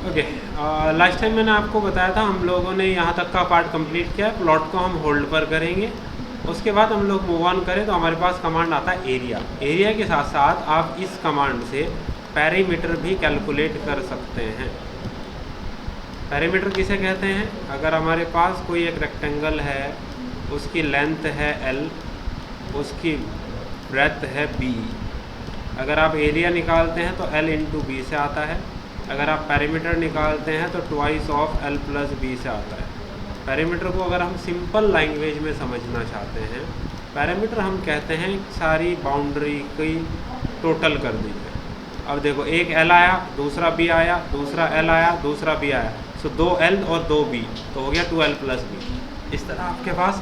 Okay, last time मैंने आपको बताया था हम लोगों ने यहाँ तक का पार्ट कंप्लीट किया है। प्लॉट को हम होल्ड पर करेंगे, उसके बाद हम लोग मूव ऑन करें तो हमारे पास कमांड आता है एरिया। एरिया के साथ साथ आप इस कमांड से पैरीमीटर भी कैलकुलेट कर सकते हैं। पैरीमीटर किसे कहते हैं? अगर हमारे पास कोई एक रेक्टेंगल है, उसकी लेंथ है l, उसकी ब्रेथ है b, अगर आप एरिया निकालते हैं तो l इंटू बी से आता है। अगर आप पैरीमीटर निकालते हैं तो twice of l plus B से आता है। पैरीमीटर को अगर हम सिंपल लैंग्वेज में समझना चाहते हैं, पैरीमीटर हम कहते हैं सारी बाउंड्री की टोटल कर दीजिए। अब देखो, एक l आया, दूसरा b आया, दूसरा l आया, दूसरा b आया, सो 2l और 2b, तो हो गया 2l प्लस b। इस तरह आपके पास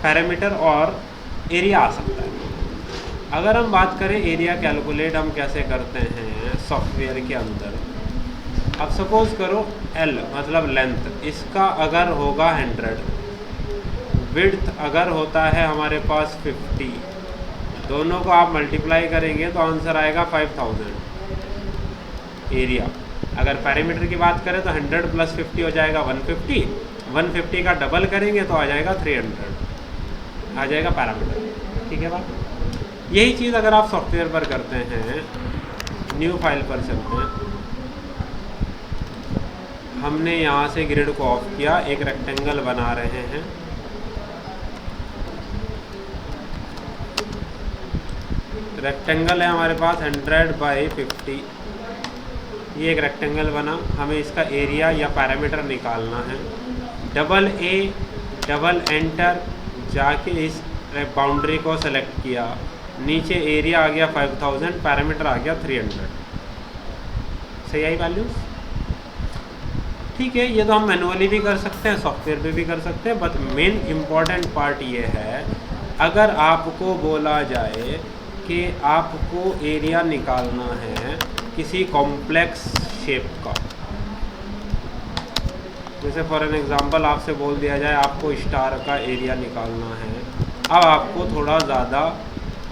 पैरामीटर और एरिया आ सकता है। अगर हम बात करें एरिया कैलकुलेट हम कैसे करते हैं सॉफ्टवेयर के अंदर, अब सपोज़ करो l मतलब लेंथ, इसका अगर होगा 100, विड्थ अगर होता है हमारे पास 50, दोनों को आप मल्टीप्लाई करेंगे तो आंसर आएगा 5000। एरिया अगर पैरामीटर की बात करें तो 100 प्लस 50 हो जाएगा 150, 150 का डबल करेंगे तो आ जाएगा 300, आ जाएगा पैरामीटर। ठीक है बात? यही चीज़ अगर आप सॉफ्टवेयर पर करते हैं, न्यू फाइल पर चलते हैं, हमने यहाँ से ग्रिड को ऑफ किया, एक रेक्टेंगल बना रहे हैं। रेक्टेंगल है हमारे पास 100 बाई 50, ये एक रेक्टेंगल बना। हमें इसका एरिया या पैरामीटर निकालना है। डबल ए डबल एंटर जाके इस बाउंड्री को सेलेक्ट किया, नीचे एरिया आ गया 5000, पैरामीटर आ गया 300। सही आई वैल्यूज़? ठीक है, ये तो हम मैनुअली भी कर सकते हैं, सॉफ्टवेयर पे भी कर सकते हैं, बट मेन इम्पॉर्टेंट पार्ट ये है, अगर आपको बोला जाए कि आपको एरिया निकालना है किसी कॉम्प्लेक्स शेप का, जैसे फॉर एन एग्ज़ाम्पल आपसे बोल दिया जाए आपको स्टार का एरिया निकालना है, अब आपको थोड़ा ज़्यादा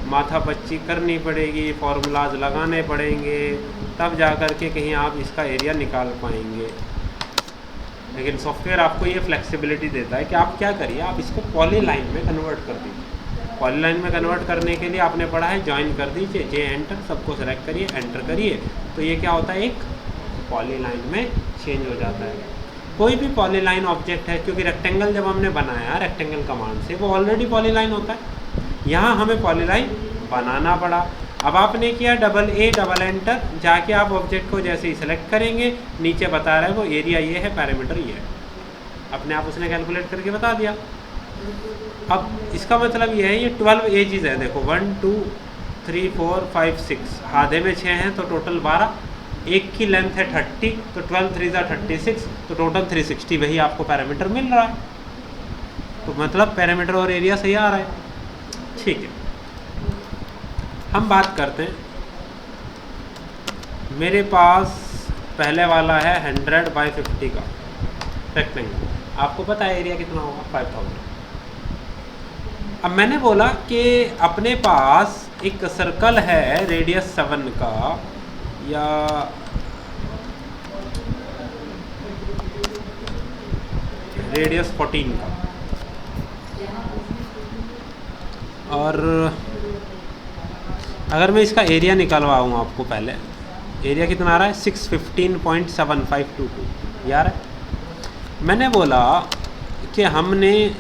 माथापच्ची करनी पड़ेगी, फॉर्मूलाज लगाने पड़ेंगे, तब जा कर के कहीं आप इसका एरिया निकाल पाएंगे। लेकिन सॉफ्टवेयर आपको ये फ्लेक्सिबिलिटी देता है कि आप क्या करिए, आप इसको पॉलीलाइन में कन्वर्ट कर दीजिए। पॉलीलाइन में कन्वर्ट करने के लिए आपने पढ़ा है ज्वाइन कर दीजिए, जे एंटर, सबको सेलेक्ट करिए, एंटर करिए, तो ये क्या होता है, एक पॉलीलाइन में चेंज हो जाता है। कोई भी पॉलीलाइन ऑब्जेक्ट है, क्योंकि रेक्टेंगल जब हमने बनाया रेक्टेंगल कमांड से, वो ऑलरेडी पॉलीलाइन होता है, यहाँ हमें पॉलीलाइन बनाना पड़ा। अब आपने किया डबल ए डबल एंटर, जाके आप ऑब्जेक्ट को जैसे ही सेलेक्ट करेंगे, नीचे बता रहा है वो एरिया ये है, पैरामीटर ये है, अपने आप उसने कैलकुलेट करके बता दिया। अब इसका मतलब ये है, ये 12 एजेस है, देखो 1 2 3 4 5 6, आधे में 6 हैं तो टोटल 12, एक की लेंथ है 30, तो 12 3 36, तो टोटल 360, वही आपको पैरामीटर मिल रहा है। तो मतलब पैरामीटर और एरिया सही आ रहा है। ठीक है, हम बात करते हैं, मेरे पास पहले वाला है 100 बाई 50 का रेक्टेंगल, आपको पता है एरिया कितना होगा, 5000। अब मैंने बोला कि अपने पास एक सर्कल है रेडियस 7 का या रेडियस 14 का, और अगर मैं इसका एरिया निकलवाऊँ आपको, पहले एरिया कितना आ रहा है, 615.7522 यार है। मैंने बोला कि हमने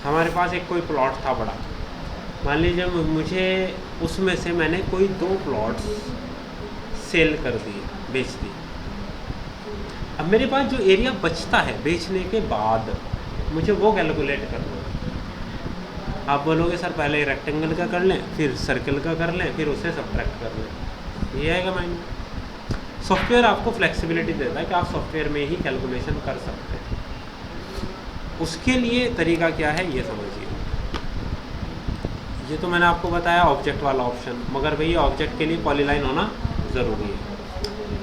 हमारे पास एक कोई प्लॉट था बड़ा, मान लीजिए मुझे उसमें से मैंने कोई 2 प्लॉट्स सेल कर दिए, बेच दिए। अब मेरे पास जो एरिया बचता है बेचने के बाद, मुझे वो कैलकुलेट करना है। आप बोलोगे सर पहले रेक्टेंगल का कर लें, फिर सर्कल का कर लें, फिर उसे सब्ट्रैक्ट कर लें, ये आएगा माइंड में। सॉफ्टवेयर आपको फ्लेक्सिबिलिटी देता है कि आप सॉफ्टवेयर में ही कैलकुलेशन कर सकते हैं। उसके लिए तरीका क्या है ये समझिए। ये तो मैंने आपको बताया ऑब्जेक्ट वाला ऑप्शन, मगर भैया ऑब्जेक्ट के लिए पॉलीलाइन होना ज़रूरी है।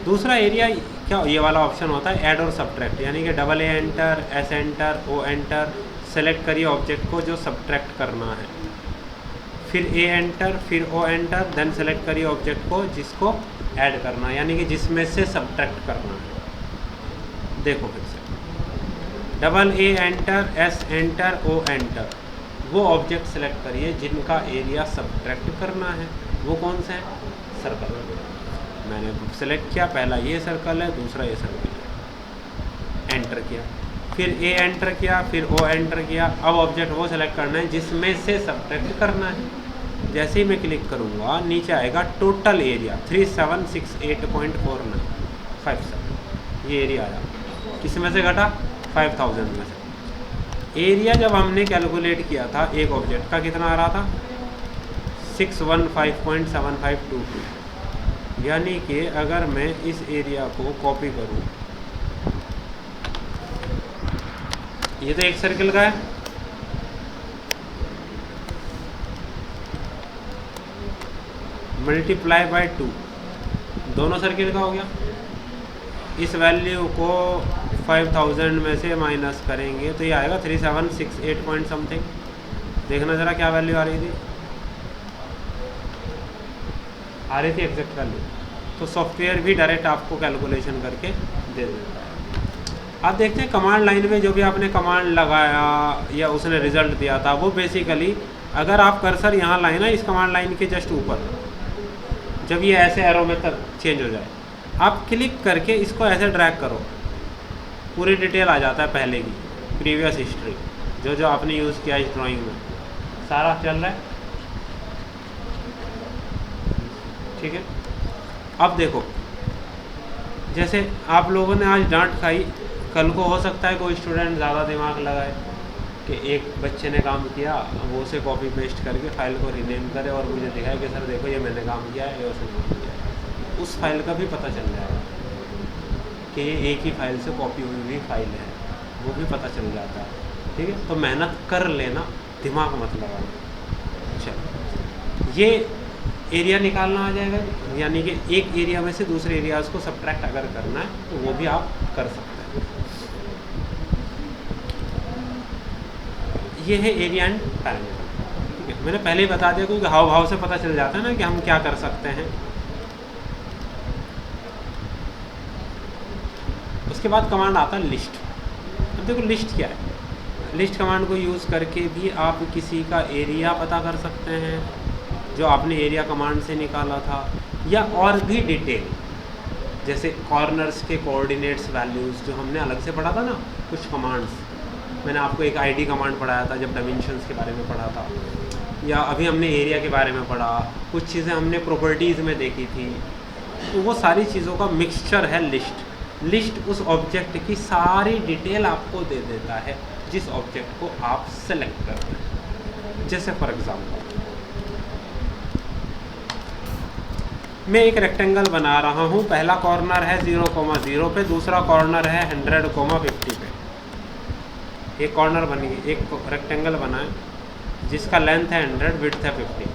दूसरा एरिया क्या ये वाला ऑप्शन होता है ऐड और सब्ट्रैक्ट, यानी कि double A enter, S enter, O enter, select करिए ऑब्जेक्ट को जो सब्ट्रैक्ट करना है, फिर ए एंटर, फिर ओ एंटर, देन सेलेक्ट करिए ऑब्जेक्ट को जिसको ऐड करना है, यानी कि जिसमें से सब्ट्रैक्ट करना है। देखो फिर से double A enter, S enter, O enter, वो ऑब्जेक्ट सेलेक्ट करिए जिनका एरिया सब्ट्रैक्ट करना है। वो कौन सा है? सर्कल। मैंने सेलेक्ट किया, पहला ये सर्कल है, दूसरा ये सर्कल है, एंटर किया, फिर ए एंटर किया, फिर ओ एंटर किया। अब ऑब्जेक्ट वो सेलेक्ट करना है जिसमें से सब्ट्रैक्ट करना है। जैसे ही मैं क्लिक करूँगा नीचे आएगा टोटल एरिया 3768.4957, ये एरिया आया। किस में से घटा? 5000 में से। एरिया जब हमने कैलकुलेट किया था एक ऑब्जेक्ट का कितना आ रहा था? 615.7522, यानी कि अगर मैं इस एरिया को कॉपी करूँ, ये तो एक सर्कल का है, मल्टीप्लाई बाय 2, दोनों सर्किल का हो गया। इस वैल्यू को 5000 में से माइनस करेंगे तो ये आएगा 3768 पॉइंट समथिंग। देखना ज़रा क्या वैल्यू आ रही थी, एग्जैक्ट वैल्यू। तो सॉफ्टवेयर भी डायरेक्ट आपको कैलकुलेशन करके दे देता है। आप देखते हैं कमांड लाइन में जो भी आपने कमांड लगाया या उसने रिजल्ट दिया था, वो बेसिकली अगर आप कर्सर यहाँ लाए ना इस कमांड लाइन के जस्ट ऊपर, जब ये ऐसे एरो में तक चेंज हो जाए, आप क्लिक करके इसको ऐसे ड्रैग करो, पूरी डिटेल आ जाता है पहले की प्रीवियस हिस्ट्री, जो जो आपने यूज़ किया इस ड्राइंग में सारा चल रहा है। ठीक है, अब देखो जैसे आप लोगों ने आज डांट खाई, कल को हो सकता है कोई स्टूडेंट ज़्यादा दिमाग लगाए कि एक बच्चे ने काम किया, वो उसे कॉपी पेस्ट करके फाइल को रीनेम करे और मुझे दिखाए कि सर देखो ये मैंने काम किया है, ये उसने काम किया है। उस फाइल का भी पता चल जाएगा कि ये एक ही फाइल से कॉपी हुई हुई फाइल है, वो भी पता चल जाता है। ठीक है, तो मेहनत कर लेना, दिमाग मत लगाना। चलो, ये एरिया निकालना आ जाएगा, यानी कि एक एरिया में से दूसरे एरियाज़ को सब्ट्रैक्ट अगर करना है तो वो भी आप कर सकते हैं। ये है एरिया एंड पैरामीटर। ठीक है, मैंने पहले ही बता दिया क्योंकि हाव भाव से पता चल जाता है ना कि हम क्या कर सकते हैं। उसके बाद कमांड आता है लिस्ट। अब देखो लिस्ट क्या है। लिस्ट कमांड को यूज़ करके भी आप किसी का एरिया पता कर सकते हैं जो आपने एरिया कमांड से निकाला था, या और भी डिटेल, जैसे कॉर्नर्स के कोऑर्डिनेट्स वैल्यूज़ जो हमने अलग से पढ़ा था ना, कुछ कमांड्स। मैंने आपको एक आईडी कमांड पढ़ाया था जब डायमेंशंस के बारे में पढ़ा था, या अभी हमने एरिया के बारे में पढ़ा, कुछ चीज़ें हमने प्रॉपर्टीज़ में देखी थी। तो वो सारी चीज़ों का मिक्सचर है लिस्ट। लिस्ट उस ऑब्जेक्ट की सारी डिटेल आपको दे देता है जिस ऑब्जेक्ट को आप सेलेक्ट करते हैं। जैसे फॉर एग्जांपल मैं एक रेक्टेंगल बना रहा हूँ, पहला कॉर्नर है 0,0 पे, दूसरा कॉर्नर है 100,50 पे। एक कॉर्नर बन गई, एक रेक्टेंगल बना है जिसका लेंथ है 100, विड्थ है 50।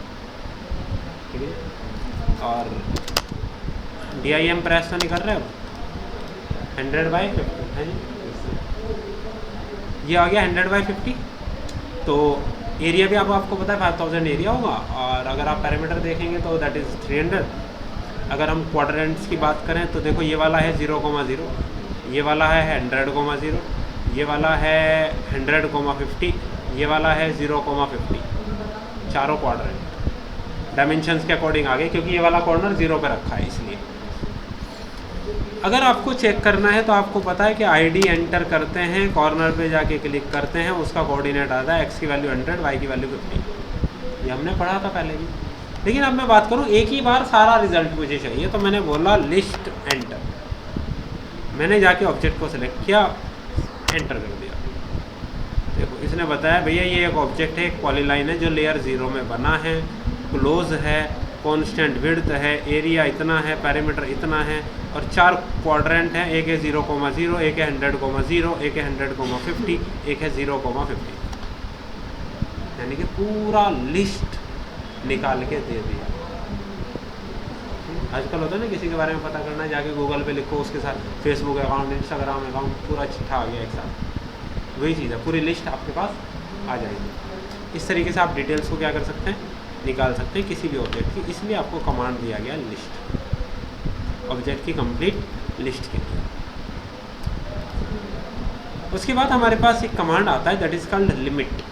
ठीक है, और DIM प्रेस तो नहीं कर रहे हो, 100/50 है जी, ये आ गया 100/50। तो एरिया भी आपको पता है 5000 एरिया होगा, और अगर आप पैरामीटर देखेंगे तो दैट इज़ 300। अगर हम क्वाड्रेंट्स की बात करें तो देखो ये वाला है 0,0, ये वाला है 100,0, ये वाला है 100,50, ये वाला है 0,50। चारों क्वाड्रेंट डायमेंशंस के अकॉर्डिंग आ गए, क्योंकि ये वाला कॉर्नर 0 पे रखा है इसलिए। अगर आपको चेक करना है तो आपको पता है कि ID एंटर करते हैं, कॉर्नर पे जाके क्लिक करते हैं, उसका कोऑर्डिनेट आता है, x की वैल्यू 100, y की वैल्यू 50। ये हमने पढ़ा था पहले भी। लेकिन अब मैं बात करूँ, एक ही बार सारा रिजल्ट मुझे चाहिए, तो मैंने बोला लिस्ट एंटर। मैंने जाके ऑब्जेक्ट को सिलेक्ट किया, एंटर कर दिया। देखो इसने बताया भैया ये एक ऑब्जेक्ट है, एक पॉलीलाइन है जो लेयर 0 में बना है, क्लोज है, कांस्टेंट विड्थ है, एरिया इतना है, पैरामीटर इतना है, और 4 क्वाड्रेंट हैं, एक है 0,0, एक है 100,0, एक है 100,50, एक है 0,50। यानी कि पूरा लिस्ट निकाल के दे दिया। आजकल होता है ना, किसी के बारे में पता करना है, जाके गूगल पे लिखो, उसके साथ फेसबुक अकाउंट, इंस्टाग्राम अकाउंट, पूरा चिट्ठा आ गया एक साथ। वही चीज़ है, पूरी लिस्ट आपके पास आ जाएगी। इस तरीके से आप डिटेल्स को क्या कर सकते हैं, निकाल सकते हैं किसी भी ऑब्जेक्ट की। इसलिए आपको कमांड दिया गया लिस्ट, ऑब्जेक्ट की कंप्लीट लिस्ट के लिए। उसके बाद हमारे पास एक कमांड आता है दैट इज कॉल्ड लिमिट।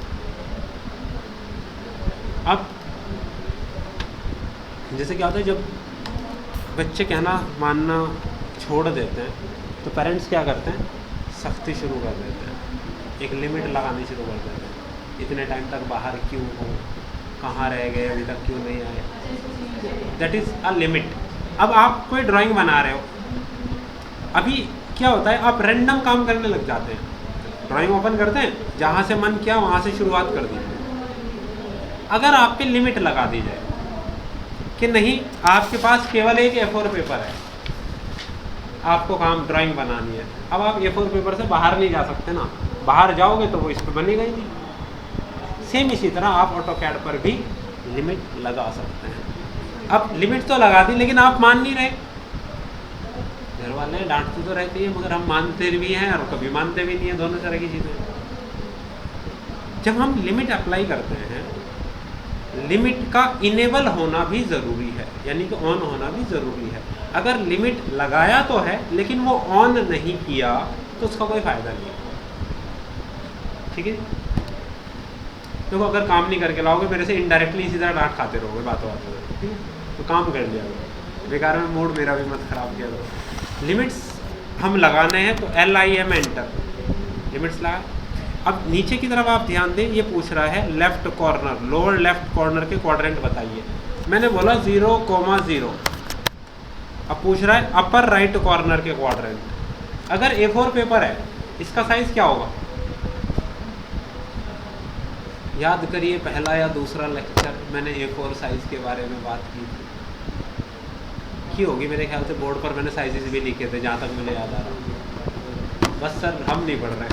अब जैसे क्या होता है, जब बच्चे कहना मानना छोड़ देते हैं तो पेरेंट्स क्या करते हैं, सख्ती शुरू कर देते हैं, एक लिमिट लगानी शुरू कर देते हैं। इतने टाइम तक बाहर क्यों हो, कहाँ रह गए, अभी तक क्यों नहीं आए, दैट इज़ अ लिमिट। अब आप कोई ड्राइंग बना रहे हो, अभी क्या होता है, आप रैंडम काम करने लग जाते हैं। ड्राइंग ओपन करते हैं, जहाँ से मन किया वहाँ से शुरुआत कर दी। अगर आप पे लिमिट लगा दी जाए कि नहीं, आपके पास केवल एक A4 पेपर है, आपको काम ड्राइंग बनानी है, अब आप A4 पेपर से बाहर नहीं जा सकते ना, बाहर जाओगे तो वो इस पर बनेगा ही नहीं। सेम इसी तरह आप ऑटोकैड पर भी लिमिट लगा सकते हैं। अब लिमिट तो लगा दी, लेकिन आप मान नहीं रहे। घर वाले डांटते तो रहते हैं, मगर हम मानते भी हैं और कभी मानते भी नहीं है, दोनों तरह की चीज़ें। जब हम लिमिट अप्लाई करते हैं, लिमिट का इनेबल होना भी ज़रूरी है, यानी कि ऑन होना भी ज़रूरी है। अगर लिमिट लगाया तो है लेकिन वो ऑन नहीं किया तो उसका कोई फ़ायदा नहीं है। ठीक है, देखो अगर काम नहीं करके लाओगे, मेरे से इनडायरेक्टली इसी तरह डांट खाते रहोगे बातों बातों में, ठीक है, तो काम कर लिया करो, बेकार में मूड मेरा भी मत ख़राब किया करो। लिमिट्स हम लगाने हैं तो LIM एंटर, लिमिट्स लगा। अब नीचे की तरफ आप ध्यान दें, ये पूछ रहा है left corner, lower left corner के क्वाड्रेंट बताइए। मैंने बोला 0,0। अब पूछ रहा है अपर राइट कॉर्नर के क्वाड्रेंट। अगर A4 पेपर है, इसका साइज़ क्या होगा, याद करिए पहला या दूसरा लेक्चर मैंने A4 साइज़ के बारे में बात की होगी, मेरे ख्याल से बोर्ड पर मैंने साइजेस भी लिखे थे, जहाँ तक मुझे याद आ रहा। बस सर हम नहीं पढ़ रहे।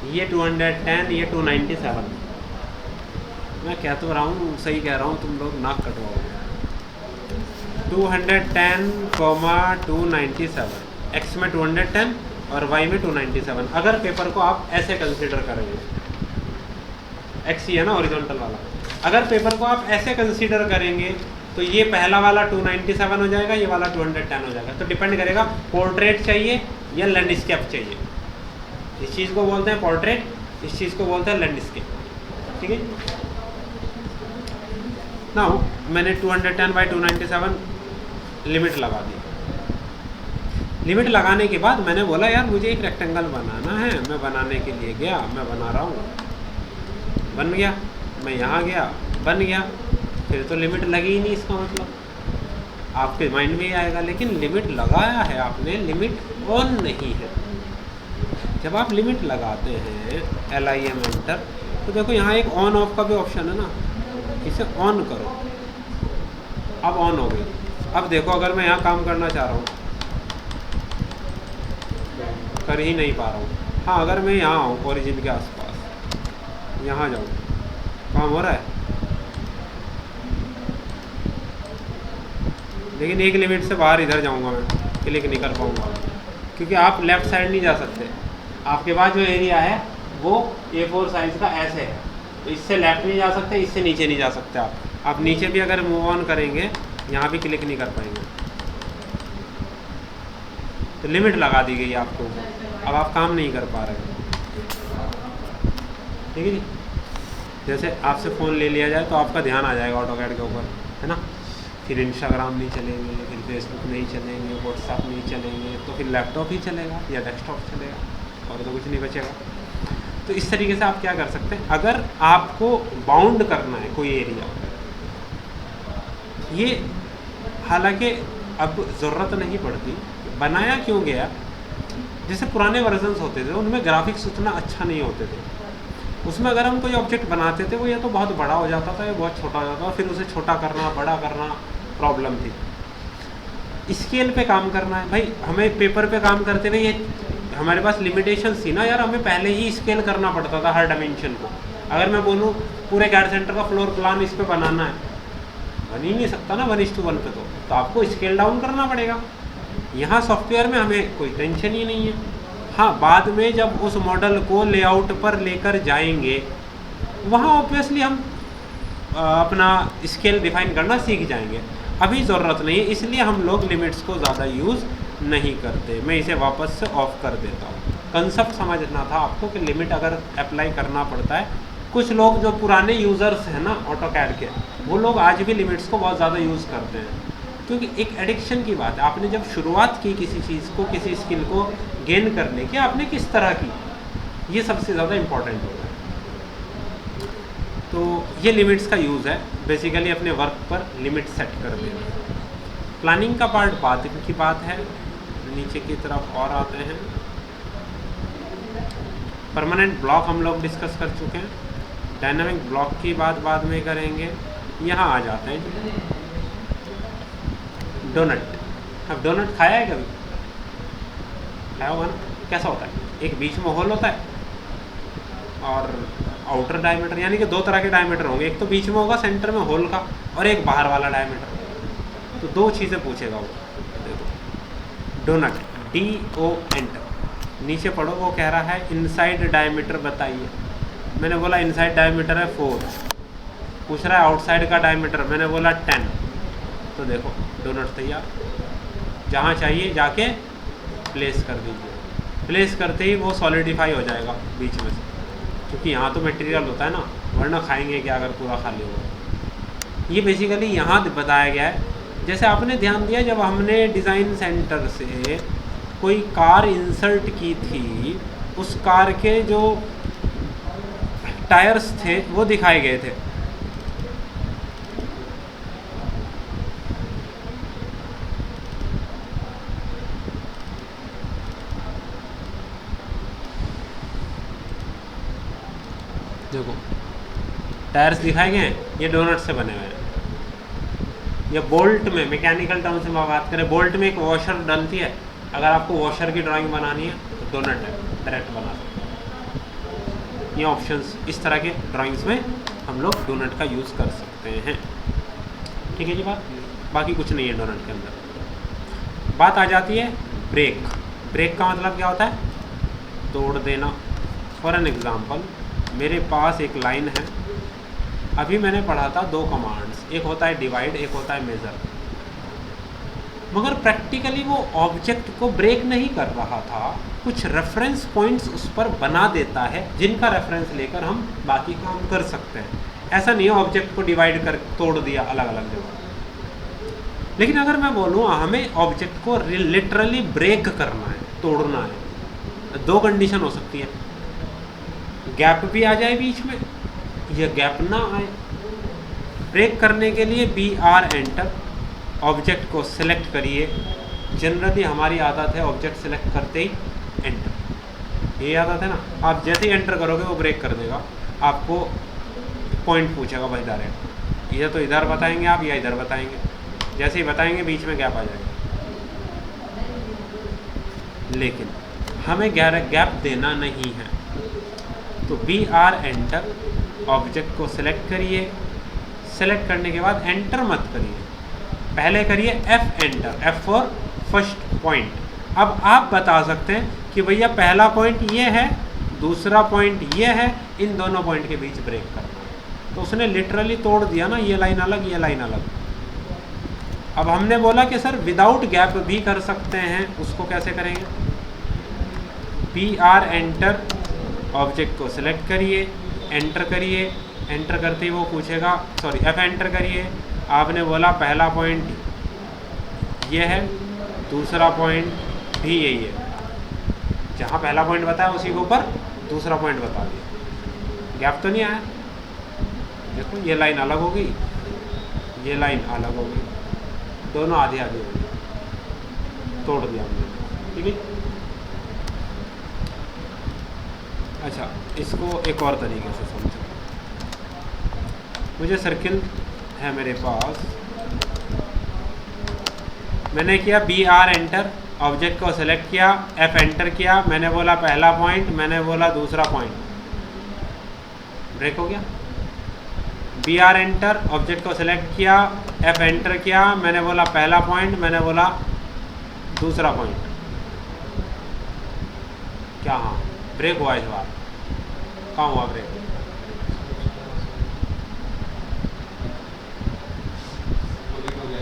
ये 210, ये 297। मैं कह तो रहा हूँ, सही कह रहा हूँ, तुम लोग नाक कटवाओगे। 210, 297, एक्स में 210 और वाई में 297। अगर पेपर को आप ऐसे कंसीडर करेंगे, एक्स ही है ना हॉरिजॉन्टल वाला, अगर पेपर को आप ऐसे कंसीडर करेंगे तो ये पहला वाला 297 हो जाएगा, ये वाला 210 हो जाएगा। तो डिपेंड करेगा पोर्ट्रेट चाहिए या लैंडस्केप चाहिए। इस चीज़ को बोलते हैं पोर्ट्रेट, इस चीज़ को बोलते हैं लैंडस्केप। ठीक है ना, मैंने 210/297 लिमिट लगा दी। लिमिट लगाने के बाद मैंने बोला यार मुझे एक रेक्टेंगल बनाना है, मैं बनाने के लिए गया, मैं बना रहा हूँ, बन गया, मैं यहाँ गया, बन गया, फिर तो लिमिट लगी ही नहीं। इसका मतलब आपके माइंड में ही आएगा, लेकिन लिमिट लगाया है आपने, लिमिट ऑन नहीं है। जब आप लिमिट लगाते हैं LIM एंटर, तो देखो यहाँ एक ऑन ऑफ का भी ऑप्शन है ना, इसे ऑन करो। अब ऑन हो गई। अब देखो अगर मैं यहाँ काम करना चाह रहा हूँ, कर ही नहीं पा रहा हूँ। हाँ, अगर मैं यहाँ आऊँ ओरिजिन के आसपास, यहाँ जाऊँ, काम हो रहा है, लेकिन एक लिमिट से बाहर इधर जाऊँगा, मैं क्लिक नहीं कर पाऊँगा, क्योंकि आप लेफ़्ट साइड नहीं जा सकते। आपके पास जो एरिया है वो A4 साइज़ का ऐसे है, तो इससे लेफ़्ट नहीं जा सकते, इससे नीचे नहीं जा सकते। आप नीचे भी अगर मूव ऑन करेंगे, यहाँ भी क्लिक नहीं कर पाएंगे। तो लिमिट लगा दी गई आपको, अब आप काम नहीं कर पा रहे। ठीक है जी, जैसे आपसे फ़ोन ले लिया जाए तो आपका ध्यान आ जाएगा ऑटोकैड के ऊपर, है ना, फिर इंस्टाग्राम नहीं चलेंगे, फिर फेसबुक नहीं चलेंगे, व्हाट्सएप नहीं चलेंगे, तो फिर लैपटॉप ही चलेगा या डेस्कटॉप चलेगा, और तो कुछ नहीं बचेगा। तो इस तरीके से आप क्या कर सकते हैं, अगर आपको बाउंड करना है कोई एरिया, ये हालांकि अब ज़रूरत नहीं पड़ती, बनाया क्यों गया, जैसे पुराने वर्जन्स होते थे उनमें ग्राफिक्स उतना अच्छा नहीं होते थे। उसमें अगर हम कोई ऑब्जेक्ट बनाते थे, वो या तो बहुत बड़ा हो जाता था या बहुत छोटा हो जाता था, फिर उसे छोटा करना बड़ा करना प्रॉब्लम थी। स्केल पे काम करना है भाई, हमें पेपर पे काम करते हुए ये हमारे पास लिमिटेशंस थी ना यार, हमें पहले ही स्केल करना पड़ता था हर डायमेंशन को। अगर मैं बोलूँ पूरे कैड सेंटर का फ्लोर प्लान इस पर बनाना है, बन ही नहीं सकता ना 1:1 पे, तो आपको स्केल डाउन करना पड़ेगा। यहाँ सॉफ्टवेयर में हमें कोई टेंशन ही नहीं है। हाँ, बाद में जब उस मॉडल को लेआउट पर लेकर जाएंगे वहाँ ऑब्वियसली हम अपना स्केल डिफाइन करना सीख जाएंगे। अभी ज़रूरत नहीं है, इसलिए हम लोग लिमिट्स को ज़्यादा यूज़ नहीं करते। मैं इसे वापस से ऑफ कर देता हूँ। कंसेप्ट समझना था आपको कि लिमिट अगर अप्लाई करना पड़ता है। कुछ लोग जो पुराने यूज़र्स हैं ना ऑटोकैड के, वो लोग आज भी लिमिट्स को बहुत ज़्यादा यूज़ करते हैं, क्योंकि एक एडिक्शन की बात है। आपने जब शुरुआत की किसी चीज़ को, किसी स्किल को गेन करने की, आपने किस तरह की, ये सबसे ज़्यादा इम्पॉर्टेंट होता है। तो ये लिमिट्स का यूज़ है, बेसिकली अपने वर्क पर लिमिट सेट कर देना। प्लानिंग का पार्ट बाद की बात है। नीचे की तरफ और आते हैं। परमानेंट ब्लॉक हम लोग डिस्कस कर चुके हैं। डायनामिक ब्लॉक की बात बाद में करेंगे। यहाँ आ जाते हैं डोनट। अब डोनट खाया है कभी? खाया होगा ना? कैसा होता है? एक बीच में होल होता है और आउटर डायमीटर, यानी कि दो तरह के डायमीटर होंगे। एक तो बीच में होगा सेंटर में होल का, और एक बाहर वाला डायमीटर। तो दो चीज़ें पूछेगा वो। देखो डोनट, DONT, नीचे पढ़ो। वो कह रहा है इनसाइड डायमीटर बताइए। मैंने बोला इनसाइड डायमीटर है 4। पूछ रहा है आउटसाइड का डायमीटर, मैंने बोला 10। तो देखो डोनट तैयार। जहाँ चाहिए जाके प्लेस कर दीजिए। प्लेस करते ही वो सॉलिडिफाई हो जाएगा बीच में से, क्योंकि यहाँ तो मटेरियल होता है ना, वरना खाएंगे क्या अगर पूरा खाली होगा। ये बेसिकली यहाँ बताया गया है। जैसे आपने ध्यान दिया जब हमने डिज़ाइन सेंटर से कोई कार इंसर्ट की थी, उस कार के जो टायर्स थे वो दिखाए गए थे। देखो टायर्स दिखाए गए हैं, ये डोनट से बने हुए हैं। या बोल्ट में, मैकेनिकल टर्म से बात करें, बोल्ट में एक वॉशर डलती है। अगर आपको वॉशर की ड्राइंग बनानी है तो डोनट है, डायरेक्ट बना सकते हैं। ये ऑप्शंस इस तरह के ड्राइंग्स में हम लोग डोनट का यूज़ कर सकते हैं। ठीक है जी बात, बाकी कुछ नहीं है डोनट के अंदर। बात आ जाती है ब्रेक। ब्रेक का मतलब क्या होता है? तोड़ देना। फॉर एन एग्ज़ाम्पल, मेरे पास एक लाइन है। अभी मैंने पढ़ा था 2 कमांड्स, एक होता है डिवाइड, एक होता है मेज़र। मगर प्रैक्टिकली वो ऑब्जेक्ट को ब्रेक नहीं कर रहा था, कुछ रेफरेंस पॉइंट्स उस पर बना देता है, जिनका रेफरेंस लेकर हम बाकी काम कर सकते हैं। ऐसा नहीं है ऑब्जेक्ट को डिवाइड कर तोड़ दिया अलग अलग जगह। लेकिन अगर मैं बोलूँ हमें ऑब्जेक्ट को लिटरली ब्रेक करना है, तोड़ना है, 2 कंडीशन हो सकती है। गैप भी आ जाए बीच में, या गैप ना आए। ब्रेक करने के लिए BR एंटर, ऑब्जेक्ट को सिलेक्ट करिए। जनरली हमारी आदत है ऑब्जेक्ट सेलेक्ट करते ही एंटर, ये आदत है ना। आप जैसे ही एंटर करोगे वो ब्रेक कर देगा। आपको पॉइंट पूछेगा भाई डायरेक्ट, या तो इधर बताएंगे आप या इधर बताएंगे। जैसे ही बताएंगे बीच में गैप आ जाएगा। लेकिन हमें गैप देना नहीं है, तो BR एंटर, ऑब्जेक्ट को सिलेक्ट करिए। सेलेक्ट करने के बाद एंटर मत करिए, पहले करिए F enter, F for first point. अब आप बता सकते हैं कि भैया पहला पॉइंट ये है, दूसरा पॉइंट ये है, इन दोनों पॉइंट के बीच ब्रेक करना है। तो उसने लिटरली तोड़ दिया ना, ये लाइन अलग, ये लाइन अलग। अब हमने बोला कि सर विदाउट गैप भी कर सकते हैं, उसको कैसे करेंगे? BR एंटर, ऑब्जेक्ट को सिलेक्ट करिए, एंटर करिए। एंटर करते ही वो पूछेगा, सॉरी F एंटर करिए। आपने बोला पहला पॉइंट ये है, दूसरा पॉइंट भी यही है। जहाँ पहला पॉइंट बताया उसी के ऊपर दूसरा पॉइंट बता दिया। गैप तो नहीं आया। देखो ये लाइन अलग हो गई, ये लाइन अलग हो गई, दोनों आधी आधी हो गई, तोड़ दिया हमने। ठीक है। अच्छा, इसको एक और तरीके से समझो। मुझे सर्किल है मेरे पास, मैंने किया BR एंटर, ऑब्जेक्ट को सेलेक्ट किया, F एंटर किया। मैंने बोला पहला पॉइंट, मैंने बोला दूसरा पॉइंट, ब्रेक हो गया। बी आर एंटर, ऑब्जेक्ट को सिलेक्ट किया, एफ एंटर किया, मैंने बोला पहला पॉइंट, मैंने बोला दूसरा पॉइंट, क्या हाँ ब्रेक हुआ इस बार, कहाँ हुआ ब्रेक?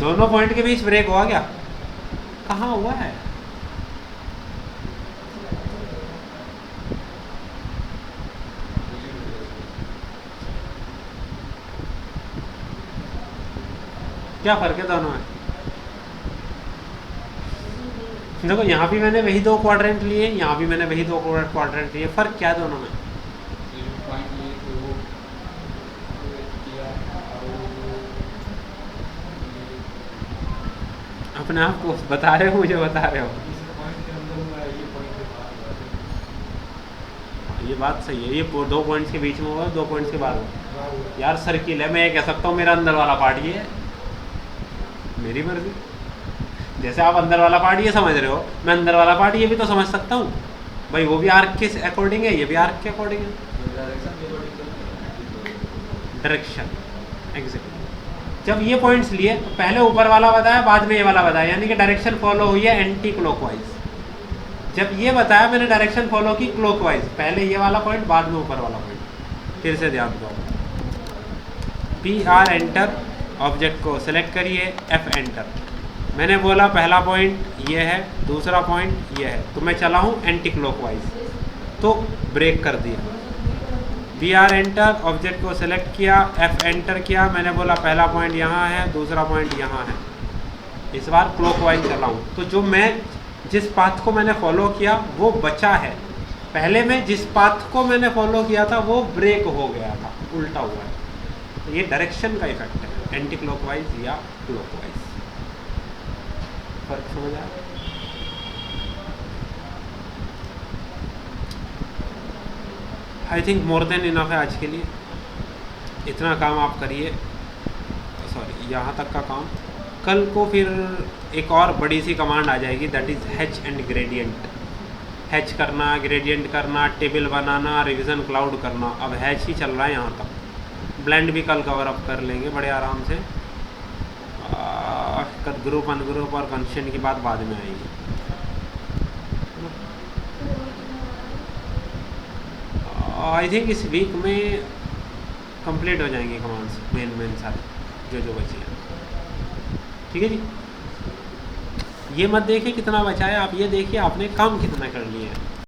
दोनों पॉइंट के बीच ब्रेक हुआ क्या? कहाँ हुआ है? क्या फर्क है दोनों में? देखो यहाँ भी मैंने वही दो क्वाड्रेंट लिए, यहाँ भी मैंने वही दो क्वाड्रेंट लिए, फर्क क्या है दोनों में? अपने आप को बता रहे हो, मुझे बता रहे हो? ये बात सही है, ये दो पॉइंट्स के बीच में हुआ, दो पॉइंट्स के बाद हुआ। यार सर्किल है, मैं ये कह सकता हूँ मेरा अंदर वाला पार्ट ये है, मेरी मर्जी। जैसे आप अंदर वाला पार्ट ये समझ रहे हो, मैं अंदर वाला पार्ट ये भी तो समझ सकता हूँ भाई, वो भी आर्क के अकॉर्डिंग है, ये भी आर्क के अकॉर्डिंग है। Direction exact. जब ये पॉइंट्स लिए तो पहले ऊपर वाला बताया, बाद में ये वाला बताया, यानी कि डायरेक्शन फॉलो हुई है एंटी क्लॉकवाइज। जब ये बताया मैंने डायरेक्शन फॉलो की क्लॉकवाइज, पहले ये वाला पॉइंट, बाद में ऊपर वाला पॉइंट। फिर से ध्यान दो, पी आर एंटर, ऑब्जेक्ट को सिलेक्ट करिए, एफ एंटर, मैंने बोला पहला पॉइंट ये है, दूसरा पॉइंट ये है, तो मैं चला हूँ एंटी क्लॉकवाइज, तो ब्रेक कर दिया। बी आर एंटर, ऑब्जेक्ट को सिलेक्ट किया, एफ एंटर किया, मैंने बोला पहला पॉइंट यहाँ है, दूसरा पॉइंट यहाँ है, इस बार क्लॉकवाइज चला हूँ, तो जो मैं जिस पाथ को मैंने फॉलो किया वो बचा है, पहले में जिस पाथ को मैंने फॉलो किया था वो ब्रेक हो गया था, उल्टा हुआ है। तो ये डायरेक्शन का इफेक्ट है, एंटी क्लॉकवाइज या क्लॉकवाइज। फर्क समझ आया? I think more than enough है आज के लिए, इतना काम आप करिए, सॉरी यहाँ तक का काम। कल को फिर एक और बड़ी सी कमांड आ जाएगी, that is hatch and gradient. Hatch करना, ग्रेडियंट करना, टेबल बनाना, रिवीजन क्लाउड करना, अब हैच ही चल रहा है यहाँ तक। ब्लेंड भी कल कवर अप कर लेंगे बड़े आराम से। ग्रुप अनग्रुप और कंस्ट्रेंट की बात बाद में आएगी। आई थिंक इस वीक में कंप्लीट हो जाएंगे कमांड्स, मेन सारे जो बचे हैं। ठीक है जी, ये मत देखिए कितना बचा है, आप ये देखिए आपने काम कितना कर लिया है।